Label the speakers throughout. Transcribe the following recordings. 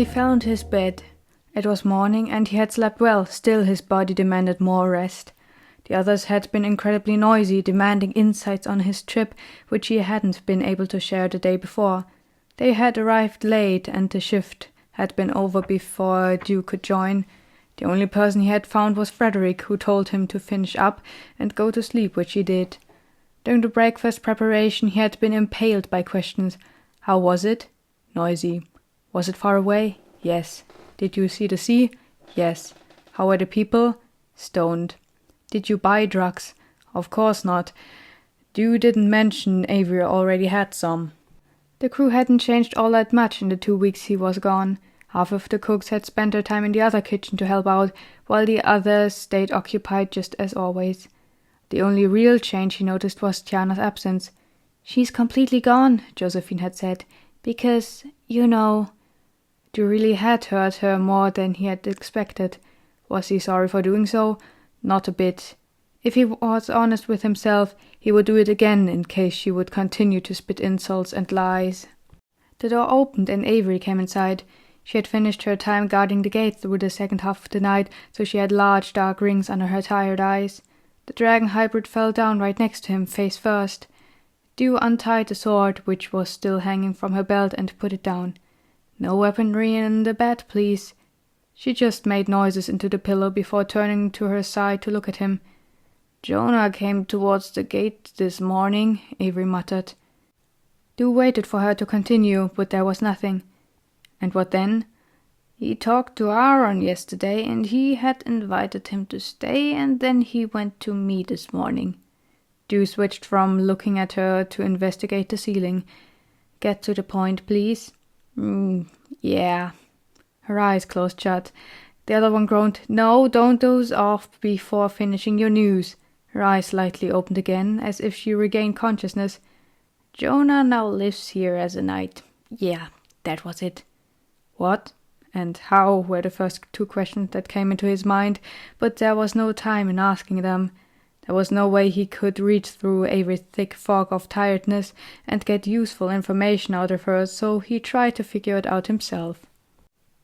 Speaker 1: He fell into his bed. It was morning, and he had slept well, still his body demanded more rest. The others had been incredibly noisy, demanding insights on his trip, which he hadn't been able to share the day before. They had arrived late, and the shift had been over before Dew could join. The only person he had found was Frederick, who told him to finish up and go to sleep, which he did. During the breakfast preparation he had been impaled by questions. How was it? Noisy. Was it far away? Yes. Did you see the sea? Yes. How were the people? Stoned. Did you buy drugs? Of course not. Dew didn't mention Avery already had some. The crew hadn't changed all that much in the 2 weeks he was gone. Half of the cooks had spent their time in the other kitchen to help out, while the others stayed occupied just as always. The only real change he noticed was Tiana's absence. She's completely gone, Josephine had said, because, you know. Dew really had hurt her more than he had expected. Was he sorry for doing so? Not a bit. If he was honest with himself, he would do it again in case she would continue to spit insults and lies. The door opened and Avery came inside. She had finished her time guarding the gate through the second half of the night, so she had large dark rings under her tired eyes. The dragon hybrid fell down right next to him, face first. Dew untied the sword, which was still hanging from her belt, and put it down. No weaponry in the bed, please. She just made noises into the pillow before turning to her side to look at him. Jonah came towards the gate this morning, Avery muttered. Dew waited for her to continue, but there was nothing. And what then? He talked to Aaron yesterday, and he had invited him to stay, and then he went to me this morning. Dew switched from looking at her to investigate the ceiling. Get to the point, please. Yeah. Her eyes closed shut. The other one groaned, No, don't doze off before finishing your news. Her eyes slightly opened again, as if she regained consciousness. Jonah now lives here as a knight. Yeah, that was it. What? And how were the first two questions that came into his mind, but there was no time in asking them. There was no way he could read through Avery's thick fog of tiredness and get useful information out of her, so he tried to figure it out himself.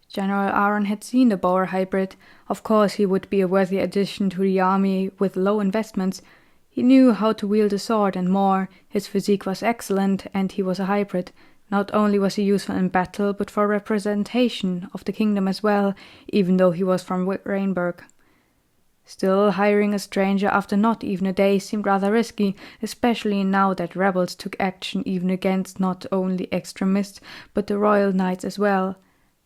Speaker 1: General Aaron had seen the Boer hybrid. Of course he would be a worthy addition to the army with low investments. He knew how to wield a sword and more. His physique was excellent, and he was a hybrid. Not only was he useful in battle, but for representation of the kingdom as well, even though he was from Rainburg. Still, hiring a stranger after not even a day seemed rather risky, especially now that rebels took action even against not only extremists, but the royal knights as well.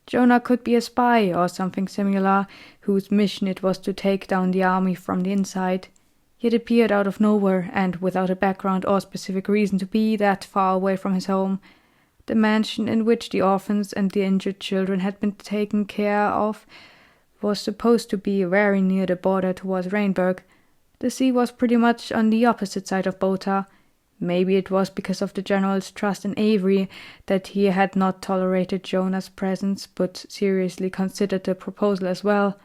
Speaker 1: Jonah could be a spy or something similar, whose mission it was to take down the army from the inside. He had appeared out of nowhere, and without a background or specific reason to be that far away from his home. The mansion in which the orphans and the injured children had been taken care of was supposed to be very near the border towards Rainburg. The sea was pretty much on the opposite side of Bota. Maybe it was because of the general's trust in Avery that he had not tolerated Jonah's presence, but seriously considered the proposal as well.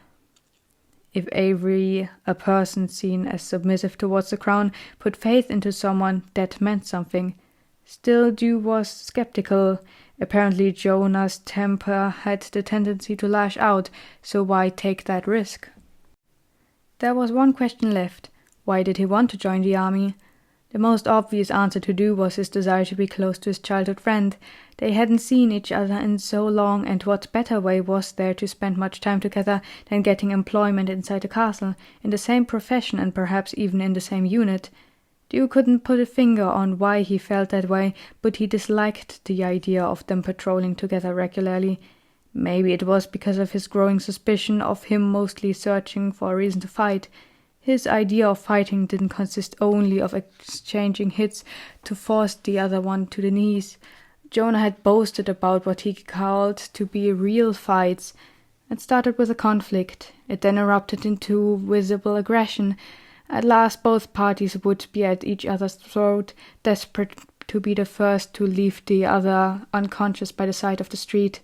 Speaker 1: If Avery, a person seen as submissive towards the crown, put faith into someone, that meant something. Still, Dew was skeptical. Apparently Jonah's temper had the tendency to lash out, so why take that risk? There was one question left. Why did he want to join the army? The most obvious answer to Dew was his desire to be close to his childhood friend. They hadn't seen each other in so long, and what better way was there to spend much time together than getting employment inside the castle, in the same profession and perhaps even in the same unit? Dew couldn't put a finger on why he felt that way, but he disliked the idea of them patrolling together regularly. Maybe it was because of his growing suspicion of him mostly searching for a reason to fight. His idea of fighting didn't consist only of exchanging hits to force the other one to the knees. Jonah had boasted about what he called to be real fights. It started with a conflict. It then erupted into visible aggression. At last both parties would be at each other's throat, desperate to be the first to leave the other unconscious by the side of the street.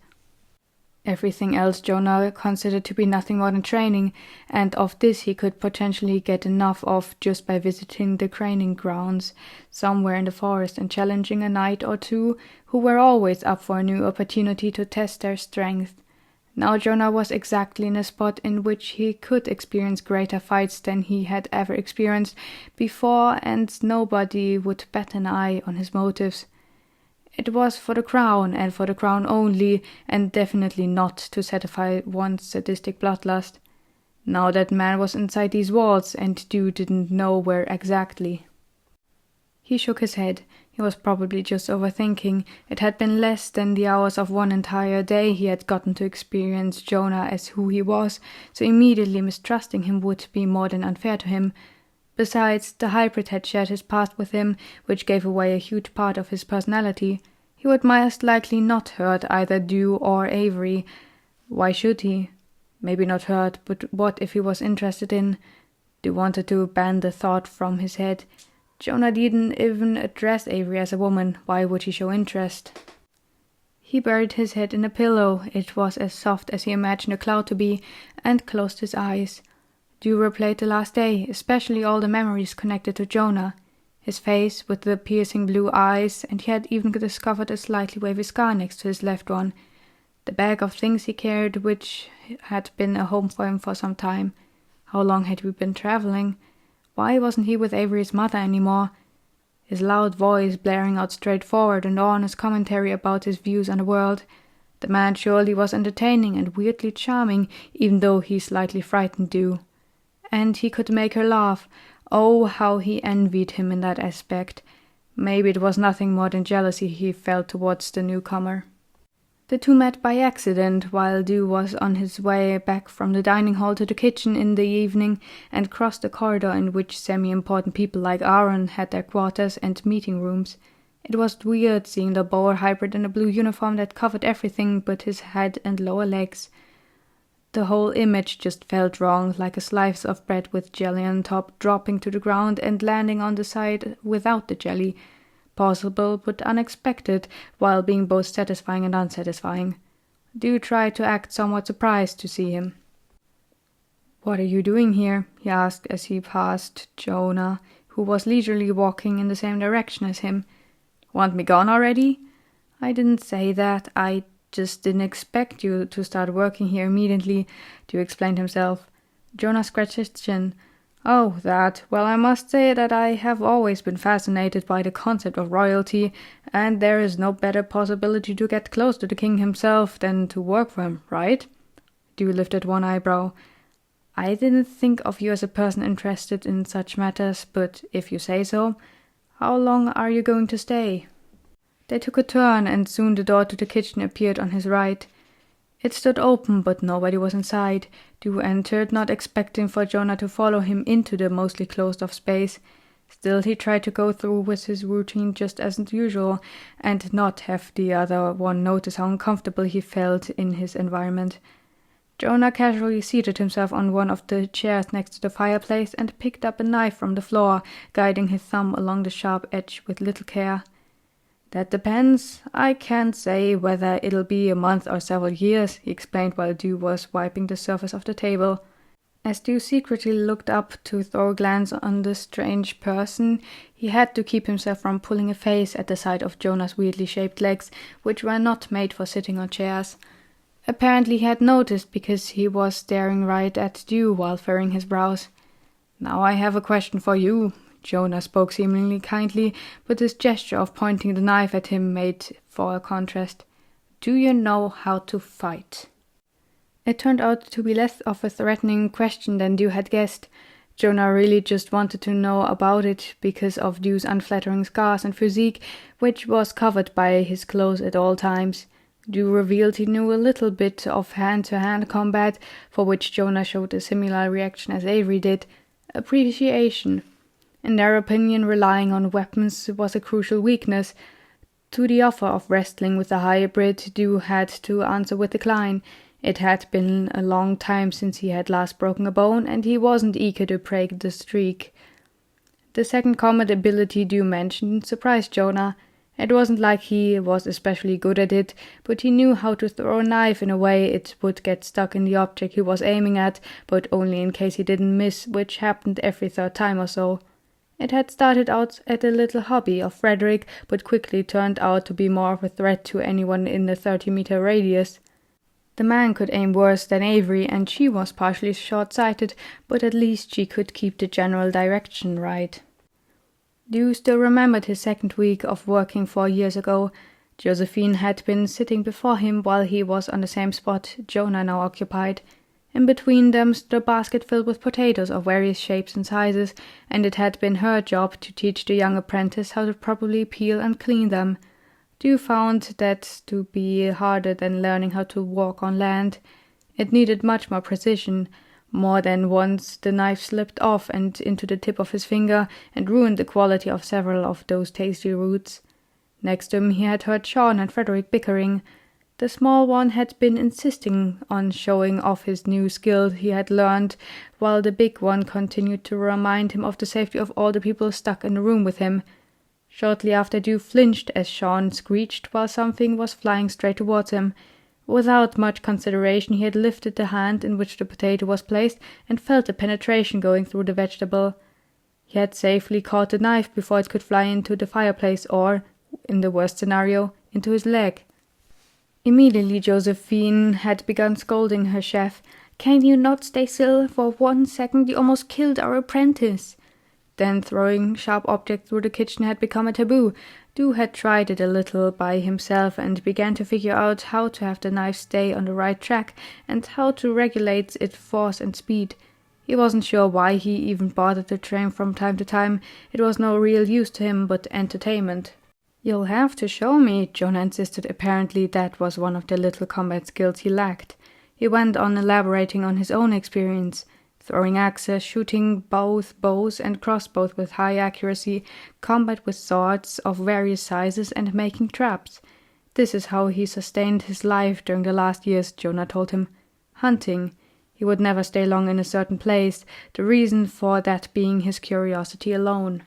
Speaker 1: Everything else Jonah considered to be nothing more than training, and of this he could potentially get enough of just by visiting the training grounds somewhere in the forest and challenging a knight or two who were always up for a new opportunity to test their strength. Now Jonah was exactly in a spot in which he could experience greater fights than he had ever experienced before, and nobody would bat an eye on his motives. It was for the crown, and for the crown only, and definitely not to satisfy one's sadistic bloodlust. Now that man was inside these walls, and Dew didn't know where exactly. He shook his head. He was probably just overthinking. It had been less than the hours of one entire day he had gotten to experience Jonah as who he was, so immediately mistrusting him would be more than unfair to him. Besides, the hybrid had shared his past with him, which gave away a huge part of his personality. He would most likely not hurt either Dew or Avery. Why should he? Maybe not hurt, but what if he was interested in? Dew wanted to ban the thought from his head. Jonah didn't even address Avery as a woman. Why would he show interest? He buried his head in a pillow. It was as soft as he imagined a cloud to be, and closed his eyes. Dew replayed the last day, especially all the memories connected to Jonah. His face with the piercing blue eyes, and he had even discovered a slightly wavy scar next to his left one. The bag of things he carried, which had been a home for him for some time. How long had we been traveling? Why wasn't he with Avery's mother anymore? His loud voice blaring out straightforward and honest commentary about his views on the world. The man surely was entertaining and weirdly charming, even though he slightly frightened Dew. And he could make her laugh. Oh, how he envied him in that aspect. Maybe it was nothing more than jealousy he felt towards the newcomer. The two met by accident while Dew was on his way back from the dining hall to the kitchen in the evening, and crossed the corridor in which semi-important people like Aaron had their quarters and meeting rooms. It was weird seeing the Boer hybrid in a blue uniform that covered everything but his head and lower legs. The whole image just felt wrong, like a slice of bread with jelly on top dropping to the ground and landing on the side without the jelly. Possible but unexpected, while being both satisfying and unsatisfying. Dew tried to act somewhat surprised to see him. "What are you doing here?" he asked as he passed Jonah, who was leisurely walking in the same direction as him. "Want me gone already?" "I didn't say that. I just didn't expect you to start working here immediately," Dew explained himself. Jonah scratched his chin. "Oh, that. Well, I must say that I have always been fascinated by the concept of royalty, and there is no better possibility to get close to the king himself than to work for him, right?" Dew lifted one eyebrow. "I didn't think of you as a person interested in such matters, but if you say so. How long are you going to stay?" They took a turn, and soon the door to the kitchen appeared on his right. It stood open, but nobody was inside. Dew entered, not expecting for Jonah to follow him into the mostly closed-off space. Still, he tried to go through with his routine just as usual, and not have the other one notice how uncomfortable he felt in his environment. Jonah casually seated himself on one of the chairs next to the fireplace and picked up a knife from the floor, guiding his thumb along the sharp edge with little care. "That depends. I can't say whether it'll be a month or several years," he explained while Dew was wiping the surface of the table. As Dew secretly looked up to throw a glance on the strange person, he had to keep himself from pulling a face at the sight of Jonah's weirdly shaped legs, which were not made for sitting on chairs. Apparently he had noticed because he was staring right at Dew while furrowing his brows. "Now I have a question for you." Jonah spoke seemingly kindly, but his gesture of pointing the knife at him made for a contrast. "Do you know how to fight?" It turned out to be less of a threatening question than Dew had guessed. Jonah really just wanted to know about it because of Dew's unflattering scars and physique, which was covered by his clothes at all times. Dew revealed he knew a little bit of hand-to-hand combat, for which Jonah showed a similar reaction as Avery did. Appreciation. In their opinion, relying on weapons was a crucial weakness. To the offer of wrestling with the hybrid, Dew had to answer with decline. It had been a long time since he had last broken a bone, and he wasn't eager to break the streak. The second combat ability Dew mentioned surprised Jonah. It wasn't like he was especially good at it, but he knew how to throw a knife in a way it would get stuck in the object he was aiming at, but only in case he didn't miss, which happened every third time or so. It had started out as a little hobby of Frederick, but quickly turned out to be more of a threat to anyone in the 30-meter radius. The man could aim worse than Avery, and she was partially short-sighted, but at least she could keep the general direction right. Dew still remembered his second week of working 4 years ago. Josephine had been sitting before him while he was on the same spot Jonah now occupied. In between them stood a basket filled with potatoes of various shapes and sizes, and it had been her job to teach the young apprentice how to properly peel and clean them. Dew found that to be harder than learning how to walk on land. It needed much more precision. More than once the knife slipped off and into the tip of his finger and ruined the quality of several of those tasty roots. Next to him he had heard Sean and Frederick bickering. The small one had been insisting on showing off his new skill he had learned, while the big one continued to remind him of the safety of all the people stuck in the room with him. Shortly after, Dew flinched as Sean screeched while something was flying straight towards him. Without much consideration he had lifted the hand in which the potato was placed and felt the penetration going through the vegetable. He had safely caught the knife before it could fly into the fireplace or, in the worst scenario, into his leg. Immediately Josephine had begun scolding her chef. "Can you not stay still for 1 second? You almost killed our apprentice." Then throwing sharp objects through the kitchen had become a taboo. Dew had tried it a little by himself and began to figure out how to have the knife stay on the right track and how to regulate its force and speed. He wasn't sure why he even bothered to train from time to time. It was no real use to him but entertainment. "You'll have to show me," Jonah insisted. Apparently that was one of the little combat skills he lacked. He went on elaborating on his own experience. Throwing axes, shooting both bows and crossbows with high accuracy, combat with swords of various sizes, and making traps. This is how he sustained his life during the last years, Jonah told him. Hunting. He would never stay long in a certain place, the reason for that being his curiosity alone.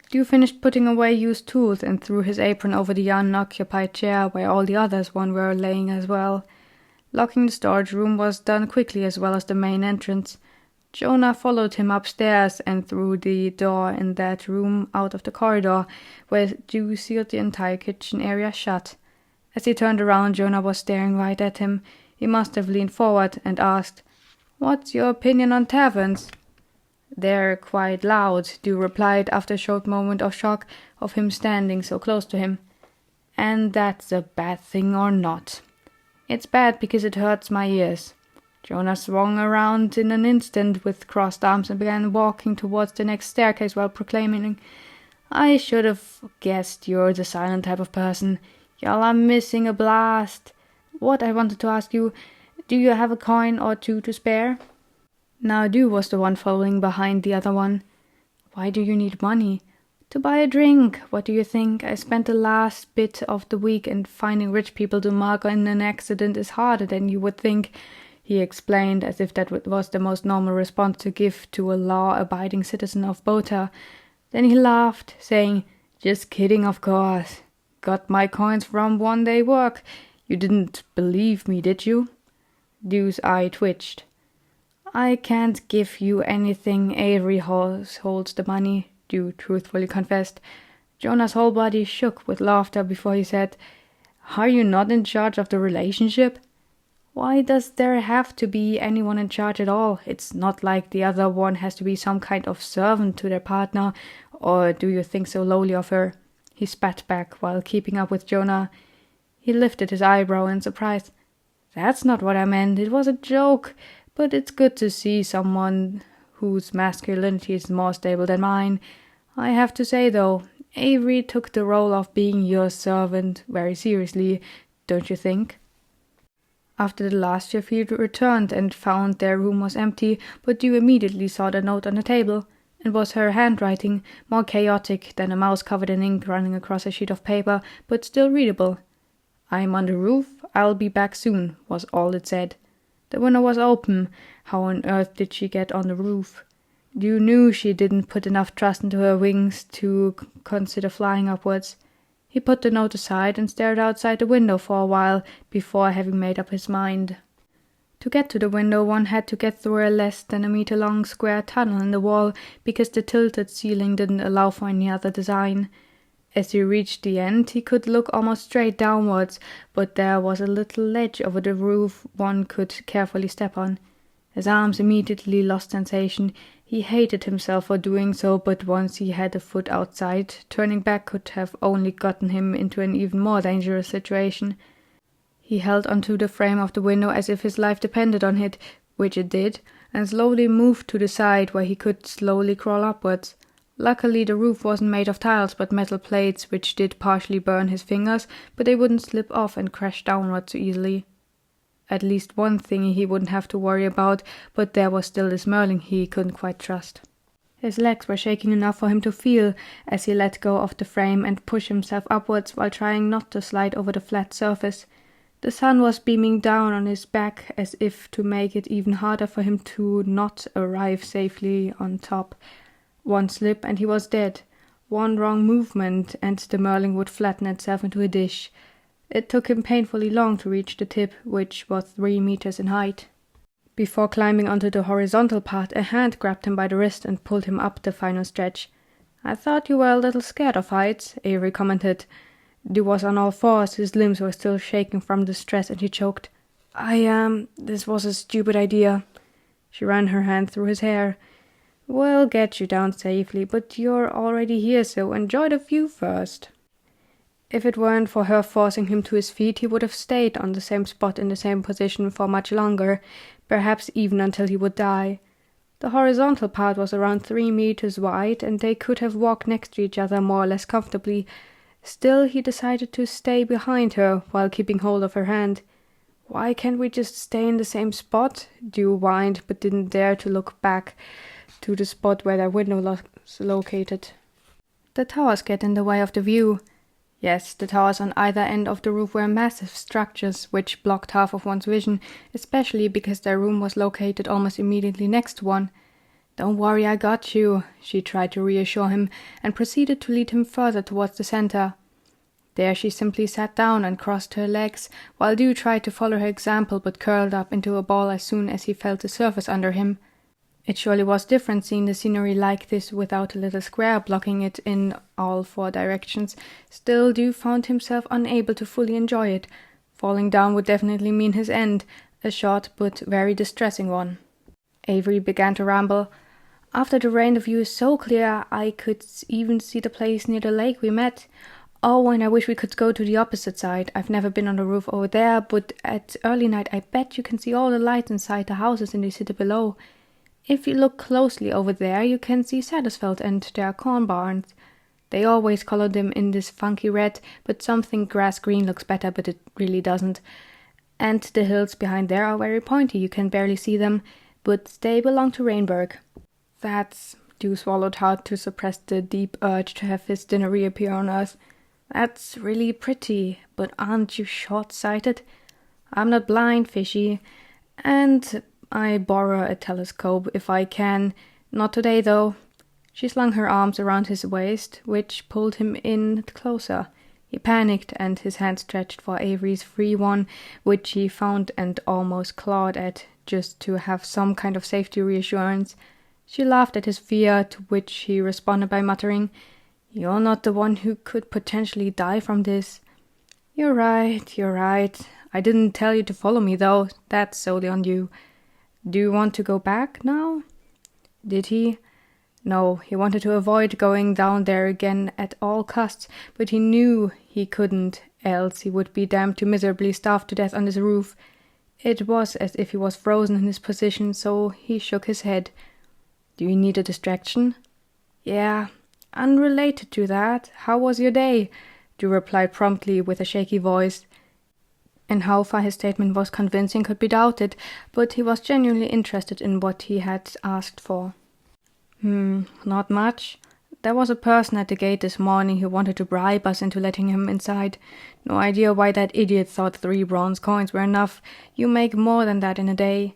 Speaker 1: Dew finished putting away used tools and threw his apron over the unoccupied chair where all the others were laying as well. Locking the storage room was done quickly as well as the main entrance. Jonah followed him upstairs and through the door in that room out of the corridor, where Dew sealed the entire kitchen area shut. As he turned around, Jonah was staring right at him. He must have leaned forward and asked, "What's your opinion on taverns?" "They're quite loud," Dew replied after a short moment of shock of him standing so close to him. "And that's a bad thing or not?" "It's bad because it hurts my ears." Jonah swung around in an instant with crossed arms and began walking towards the next staircase while proclaiming, "I should have guessed you're the silent type of person. Y'all are missing a blast. What I wanted to ask you, do you have a coin or two to spare?" Now Dew was the one following behind the other one. "Why do you need money?" "To buy a drink. What do you think? I spent the last bit of the week, and finding rich people to mark in an accident is harder than you would think," he explained, as if that was the most normal response to give to a law-abiding citizen of Bota. Then he laughed, saying, "Just kidding, of course. Got my coins from one-day work. You didn't believe me, did you?" Dew's eye twitched. "I can't give you anything. Avery holds the money," Dew truthfully confessed. Jonah's whole body shook with laughter before he said, "Are you not in charge of the relationship?" "Why does there have to be anyone in charge at all? It's not like the other one has to be some kind of servant to their partner, or do you think so lowly of her?" He spat back while keeping up with Jonah. He lifted his eyebrow in surprise. "That's not what I meant. It was a joke, but it's good to see someone whose masculinity is more stable than mine. I have to say, though, Avery took the role of being your servant very seriously, don't you think?" After the last shift he returned and found their room was empty, but Dew immediately saw the note on the table. It was her handwriting, more chaotic than a mouse covered in ink running across a sheet of paper, but still readable. "I'm on the roof. I'll be back soon," was all it said. The window was open. How on earth did she get on the roof? Dew knew she didn't put enough trust into her wings to consider flying upwards. He put the note aside and stared outside the window for a while before having made up his mind. To get to the window one had to get through a less than a meter-long square tunnel in the wall because the tilted ceiling didn't allow for any other design. As he reached the end, he could look almost straight downwards, but there was a little ledge over the roof one could carefully step on. His arms immediately lost sensation. He hated himself for doing so, but once he had a foot outside, turning back could have only gotten him into an even more dangerous situation. He held onto the frame of the window as if his life depended on it, which it did, and slowly moved to the side where he could slowly crawl upwards. Luckily the roof wasn't made of tiles but metal plates, which did partially burn his fingers, but they wouldn't slip off and crash downward so easily. At least one thing he wouldn't have to worry about, but there was still this Merlin he couldn't quite trust. His legs were shaking enough for him to feel as he let go of the frame and pushed himself upwards while trying not to slide over the flat surface. The sun was beaming down on his back as if to make it even harder for him to not arrive safely on top. One slip and he was dead. One wrong movement and the Merlin would flatten itself into a dish. It took him painfully long to reach the tip, which was 3 meters in height. Before climbing onto the horizontal part, a hand grabbed him by the wrist and pulled him up the final stretch. "I thought you were a little scared of heights," Avery commented. He was on all fours, his limbs were still shaking from the stress, and he choked. This was a stupid idea." She ran her hand through his hair. "We'll get you down safely, but you're already here, so enjoy the view first." If it weren't for her forcing him to his feet, he would have stayed on the same spot in the same position for much longer, perhaps even until he would die. The horizontal part was around 3 meters wide, and they could have walked next to each other more or less comfortably. Still, he decided to stay behind her while keeping hold of her hand. "Why can't we just stay in the same spot?" Dew whined, but didn't dare to look back to the spot where their window was located. "The towers get in the way of the view." Yes, the towers on either end of the roof were massive structures which blocked half of one's vision, especially because their room was located almost immediately next to one. "Don't worry, I got you," she tried to reassure him, and proceeded to lead him further towards the center. There she simply sat down and crossed her legs, while Dew tried to follow her example but curled up into a ball as soon as he felt the surface under him. It surely was different seeing the scenery like this without a little square blocking it in all 4 directions. Still, Dew found himself unable to fully enjoy it. Falling down would definitely mean his end, a short but very distressing one. Avery began to ramble. "After the rain the view is so clear I could even see the place near the lake we met. Oh, and I wish we could go to the opposite side. I've never been on the roof over there, but at early night I bet you can see all the lights inside the houses in the city below. If you look closely over there, you can see Sattersfeld and their corn barns. They always color them in this funky red, but some think grass green looks better, but it really doesn't. And the hills behind there are very pointy, you can barely see them, but they belong to Rainburg." Dew swallowed hard to suppress the deep urge to have his dinner reappear on Earth. "That's really pretty, but aren't you short-sighted?" "I'm not blind, fishy, and I borrow a telescope if I can. Not today, though." She slung her arms around his waist, which pulled him in closer. He panicked, and his hand stretched for Avery's free one, which he found and almost clawed at, just to have some kind of safety reassurance. She laughed at his fear, to which he responded by muttering, "You're not the one who could potentially die from this." You're right. I didn't tell you to follow me, though. That's solely on you. Do you want to go back now?" Did he? No, he wanted to avoid going down there again at all costs, but he knew he couldn't, else he would be damned to miserably starve to death on this roof. It was as if he was frozen in his position, so he shook his head. "Do you need a distraction?" "Yeah, unrelated to that. How was your day?" Drew replied promptly with a shaky voice. And how far his statement was convincing could be doubted, but he was genuinely interested in what he had asked for. Not much. There was a person at the gate this morning who wanted to bribe us into letting him inside. No idea why that idiot thought 3 bronze coins were enough. You make more than that in a day.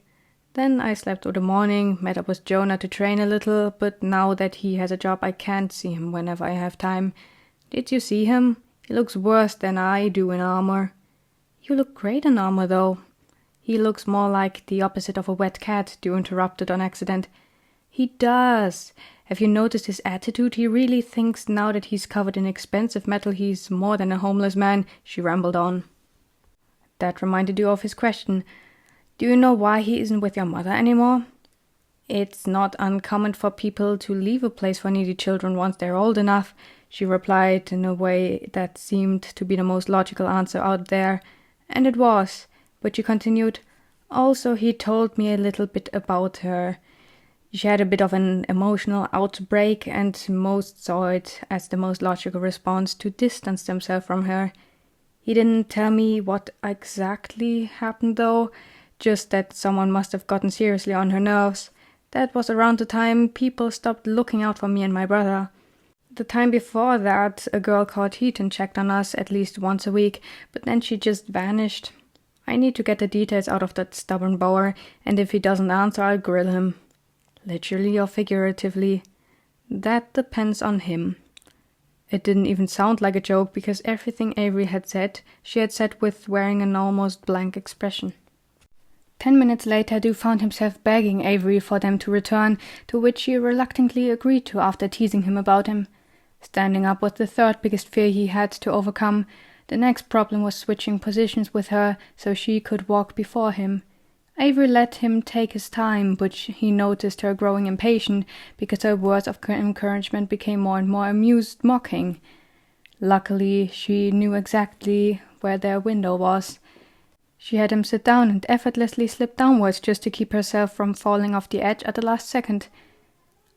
Speaker 1: Then I slept through the morning, met up with Jonah to train a little, but now that he has a job I can't see him whenever I have time. Did you see him? He looks worse than I do in armor." "You look great in armor, though." "He looks more like the opposite of a wet cat," Dew interrupted on accident. "He does. Have you noticed his attitude? He really thinks now that he's covered in expensive metal he's more than a homeless man," she rambled on. That reminded you of his question. "Do you know why he isn't with your mother anymore?" "It's not uncommon for people to leave a place for needy children once they're old enough," she replied in a way that seemed to be the most logical answer out there. And it was, but she continued, "Also, he told me a little bit about her. She had a bit of an emotional outbreak, and most saw it as the most logical response to distance themselves from her. He didn't tell me what exactly happened though, just that someone must have gotten seriously on her nerves. That was around the time people stopped looking out for me and my brother. The time before that, a girl called Heat and checked on us at least once a week, but then she just vanished. I need to get the details out of that stubborn boer, and if he doesn't answer, I'll grill him. Literally or figuratively. That depends on him." It didn't even sound like a joke, because everything Avery had said, she had said with wearing an almost blank expression. 10 minutes later, Du found himself begging Avery for them to return, to which she reluctantly agreed to after teasing him about him. Standing up was the third biggest fear he had to overcome. The next problem was switching positions with her so she could walk before him. Avery let him take his time, but he noticed her growing impatient because her words of encouragement became more and more amused mocking. Luckily, she knew exactly where their window was. She had him sit down and effortlessly slip downwards just to keep herself from falling off the edge at the last second.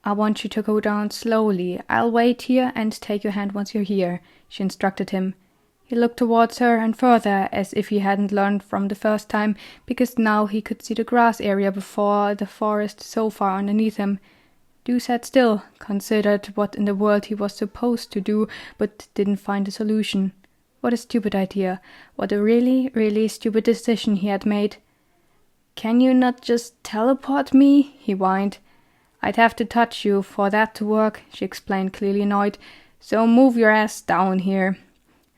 Speaker 1: "I want you to go down slowly. I'll wait here and take your hand once you're here," she instructed him. He looked towards her and further, as if he hadn't learned from the first time, because now he could see the grass area before the forest so far underneath him. Du sat still, considered what in the world he was supposed to do, but didn't find a solution. What a stupid idea. What a really, really stupid decision he had made. "Can you not just teleport me?" he whined. "I'd have to touch you for that to work," she explained, clearly annoyed. "So move your ass down here."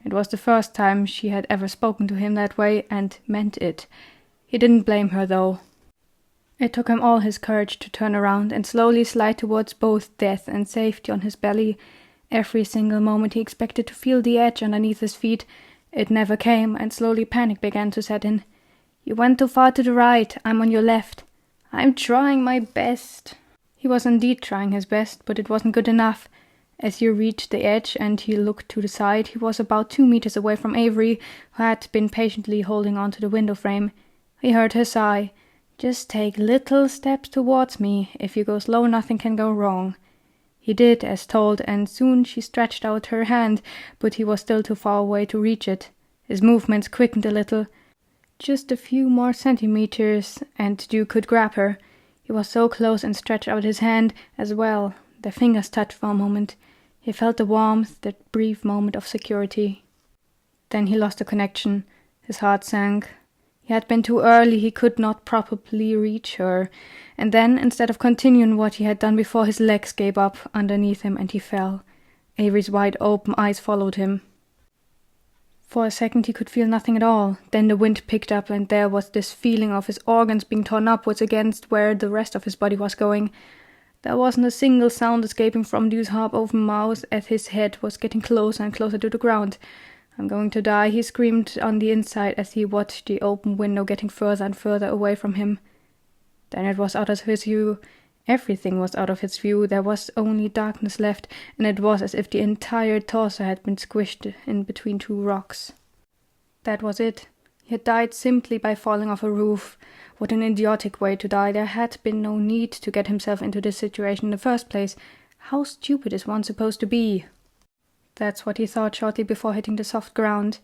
Speaker 1: It was the first time she had ever spoken to him that way, and meant it. He didn't blame her, though. It took him all his courage to turn around and slowly slide towards both death and safety on his belly. Every single moment he expected to feel the edge underneath his feet. It never came, and slowly panic began to set in. "You went too far to the right. I'm on your left." "I'm trying my best." He was indeed trying his best, but it wasn't good enough. As he reached the edge and he looked to the side, he was about 2 meters away from Avery, who had been patiently holding on to the window frame. He heard her sigh. "Just take little steps towards me. If you go slow, nothing can go wrong." He did as told, and soon she stretched out her hand, but he was still too far away to reach it. His movements quickened a little. Just a few more centimeters, and Du could grab her. He was so close and stretched out his hand as well. Their fingers touched for a moment. He felt the warmth, that brief moment of security. Then he lost the connection. His heart sank. He had been too early, he could not properly reach her. And then, instead of continuing what he had done before, his legs gave up underneath him and he fell. Avery's wide open eyes followed him. For a second he could feel nothing at all. Then the wind picked up and there was this feeling of his organs being torn upwards against where the rest of his body was going. There wasn't a single sound escaping from Du's half-open mouth as his head was getting closer and closer to the ground. "I'm going to die," he screamed on the inside as he watched the open window getting further and further away from him. Then it was out of his view. Everything was out of his view. There was only darkness left, and it was as if the entire torso had been squished in between two rocks. That was it. He had died simply by falling off a roof. What an idiotic way to die. There had been no need to get himself into this situation in the first place. How stupid is one supposed to be? That's what he thought shortly before hitting the soft ground.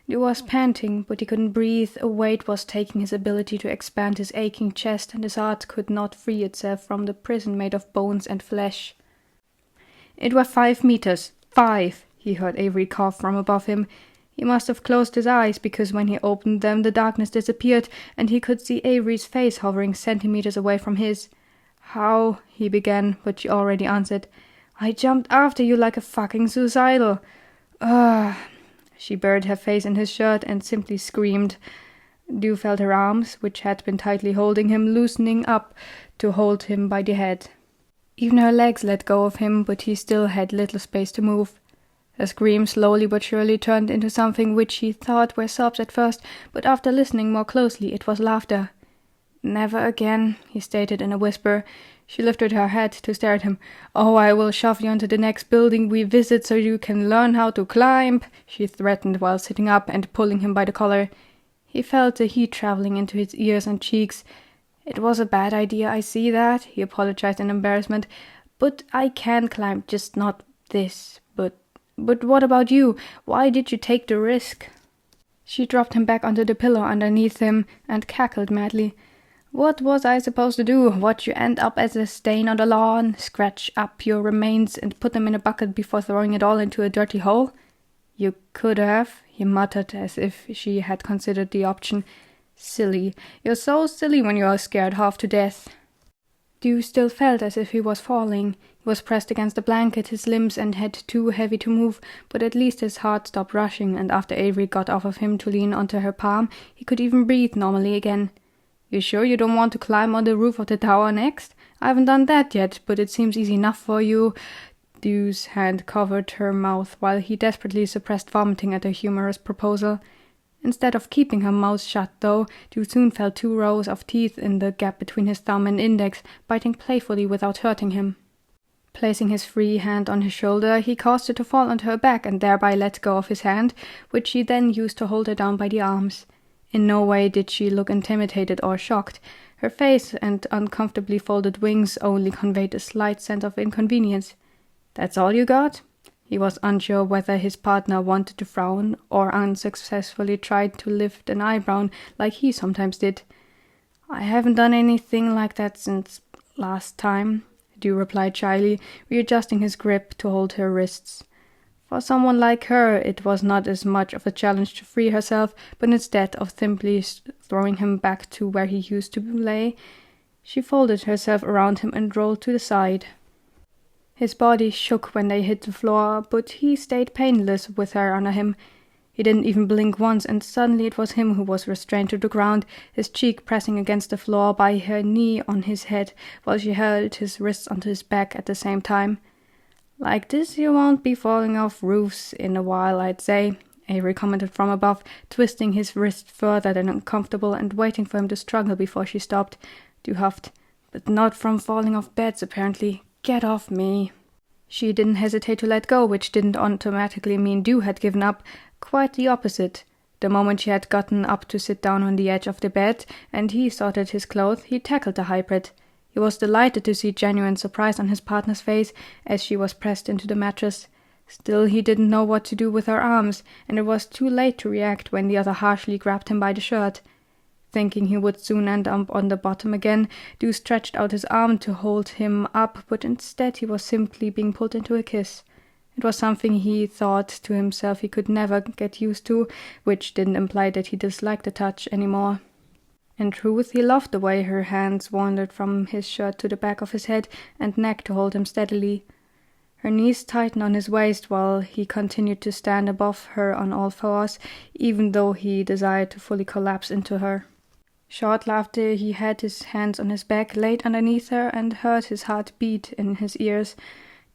Speaker 1: He was panting, but he couldn't breathe. A weight was taking his ability to expand his aching chest, and his heart could not free itself from the prison made of bones and flesh. It was 5 meters. 5! He heard Avery cough from above him. He must have closed his eyes, because when he opened them the darkness disappeared, and he could see Avery's face hovering centimeters away from his. "How?" he began, but she already answered. "I jumped after you like a fucking suicidal." Ugh. She buried her face in his shirt and simply screamed. Du felt her arms, which had been tightly holding him, loosening up to hold him by the head. Even her legs let go of him, but he still had little space to move. Her scream slowly but surely turned into something which he thought were sobs at first, but after listening more closely it was laughter. "Never again," he stated in a whisper. She lifted her head to stare at him. "Oh, I will shove you into the next building we visit so you can learn how to climb," she threatened while sitting up and pulling him by the collar. He felt the heat traveling into his ears and cheeks. "It was a bad idea, I see that," he apologized in embarrassment. "But I can climb, just not this. But what about you? Why did you take the risk?" She dropped him back onto the pillow underneath him and cackled madly. "What was I supposed to do? Watch you end up as a stain on the lawn, scratch up your remains and put them in a bucket before throwing it all into a dirty hole?" "You could have," he muttered as if she had considered the option. "Silly. You're so silly when you're scared half to death." Dew still felt as if he was falling. He was pressed against the blanket, his limbs and head too heavy to move, but at least his heart stopped rushing, and after Avery got off of him to lean onto her palm, he could even breathe normally again. "You sure you don't want to climb on the roof of the tower next? I haven't done that yet, but it seems easy enough for you." Dew's hand covered her mouth while he desperately suppressed vomiting at her humorous proposal. Instead of keeping her mouth shut, though, Dew soon felt 2 rows of teeth in the gap between his thumb and index, biting playfully without hurting him. Placing his free hand on his shoulder, he caused her to fall onto her back and thereby let go of his hand, which she then used to hold her down by the arms. In no way did she look intimidated or shocked. Her face and uncomfortably folded wings only conveyed a slight sense of inconvenience. "That's all you got?" He was unsure whether his partner wanted to frown or unsuccessfully tried to lift an eyebrow like he sometimes did. "I haven't done anything like that since last time," Dew replied shyly, readjusting his grip to hold her wrists. For someone like her, it was not as much of a challenge to free herself, but instead of simply throwing him back to where he used to lay, she folded herself around him and rolled to the side. His body shook when they hit the floor, but he stayed painless with her under him. He didn't even blink once, and suddenly it was him who was restrained to the ground, his cheek pressing against the floor by her knee on his head, while she held his wrists onto his back at the same time. "Like this you won't be falling off roofs in a while, I'd say," Avery commented from above, twisting his wrist further than uncomfortable and waiting for him to struggle before she stopped. Dew huffed. "But not from falling off beds, apparently. Get off me." She didn't hesitate to let go, which didn't automatically mean Dew had given up. Quite the opposite. The moment she had gotten up to sit down on the edge of the bed, and he sorted his clothes, he tackled the hybrid. He was delighted to see genuine surprise on his partner's face as she was pressed into the mattress. Still, he didn't know what to do with her arms, and it was too late to react when the other harshly grabbed him by the shirt. Thinking he would soon end up on the bottom again, Dew stretched out his arm to hold him up, but instead he was simply being pulled into a kiss. It was something he thought to himself he could never get used to, which didn't imply that he disliked the touch anymore. In truth, he loved the way her hands wandered from his shirt to the back of his head and neck to hold him steadily. Her knees tightened on his waist while he continued to stand above her on all fours, even though he desired to fully collapse into her. Shortly after, he had his hands on his back, laid underneath her, and heard his heart beat in his ears.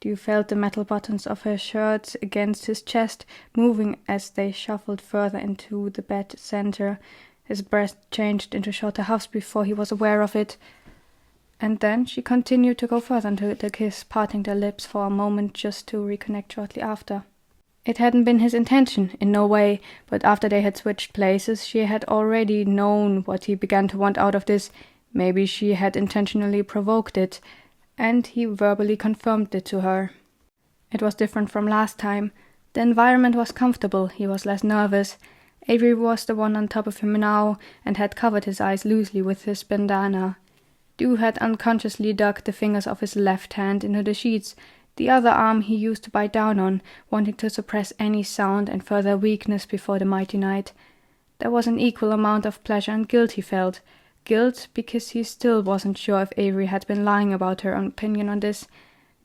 Speaker 1: Dew felt the metal buttons of her shirt against his chest, moving as they shuffled further into the bed center. His breath changed into shorter huffs before he was aware of it. And then she continued to go further into the kiss, parting their lips for a moment just to reconnect shortly after. It hadn't been his intention, in no way, but after they had switched places, she had already known what he began to want out of this. Maybe she had intentionally provoked it, and he verbally confirmed it to her. It was different from last time. The environment was comfortable, he was less nervous. Avery was the one on top of him now, and had covered his eyes loosely with his bandana. Dew had unconsciously dug the fingers of his left hand into the sheets. The other arm he used to bite down on, wanting to suppress any sound and further weakness before the mighty night. There was an equal amount of pleasure and guilt he felt. Guilt because he still wasn't sure if Avery had been lying about her opinion on this.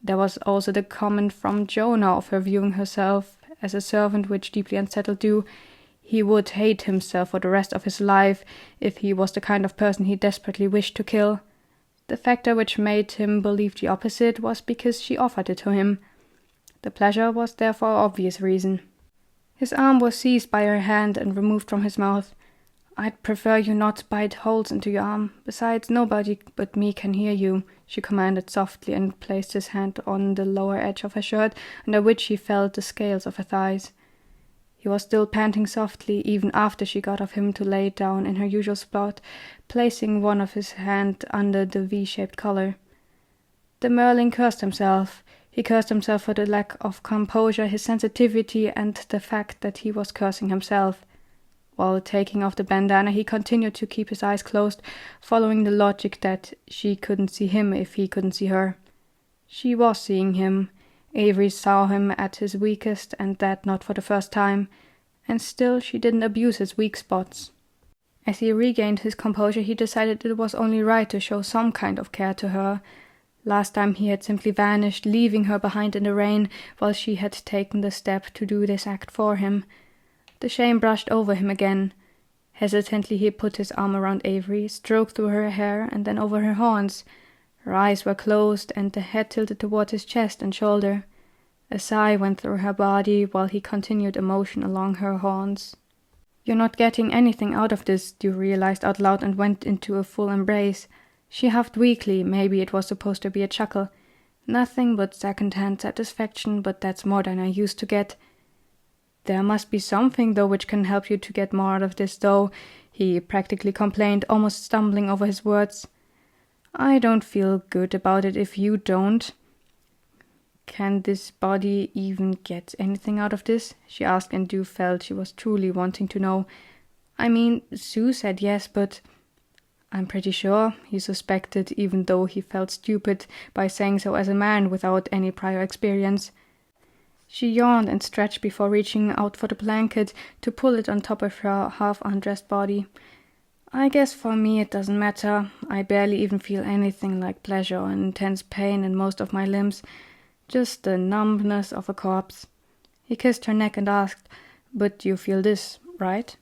Speaker 1: There was also the comment from Jonah of her viewing herself as a servant, which deeply unsettled Dew. He would hate himself for the rest of his life if he was the kind of person he desperately wished to kill. The factor which made him believe the opposite was because she offered it to him. The pleasure was there for obvious reason. His arm was seized by her hand and removed from his mouth. "I'd prefer you not bite holes into your arm. Besides, nobody but me can hear you," she commanded softly, and placed his hand on the lower edge of her shirt, under which he felt the scales of her thighs. He was still panting softly, even after she got off him to lay it down in her usual spot, placing one of his hands under the V-shaped collar. The Merlin cursed himself. He cursed himself for the lack of composure, his sensitivity, and the fact that he was cursing himself. While taking off the bandana, he continued to keep his eyes closed, following the logic that she couldn't see him if he couldn't see her. She was seeing him. Avery saw him at his weakest, and that not for the first time, and still she didn't abuse his weak spots. As he regained his composure, he decided it was only right to show some kind of care to her. Last time he had simply vanished, leaving her behind in the rain, while she had taken the step to do this act for him. The shame brushed over him again. Hesitantly he put his arm around Avery, stroked through her hair and then over her horns. Her eyes were closed and the head tilted toward his chest and shoulder. A sigh went through her body while he continued a motion along her horns. "You're not getting anything out of this," Stu realized out loud, and went into a full embrace. She huffed weakly. Maybe it was supposed to be a chuckle. "Nothing but second-hand satisfaction, but that's more than I used to get." "There must be something, though, which can help you to get more out of this, though," he practically complained, almost stumbling over his words. "I don't feel good about it if you don't." "Can this body even get anything out of this?" she asked, and Stu felt she was truly wanting to know. "I mean, Sue said yes, but—" "I'm pretty sure," he suspected, even though he felt stupid by saying so as a man without any prior experience. She yawned and stretched before reaching out for the blanket to pull it on top of her half-undressed body. "I guess for me it doesn't matter. I barely even feel anything like pleasure or intense pain in most of my limbs. Just the numbness of a corpse." He kissed her neck and asked, "But you feel this, right?"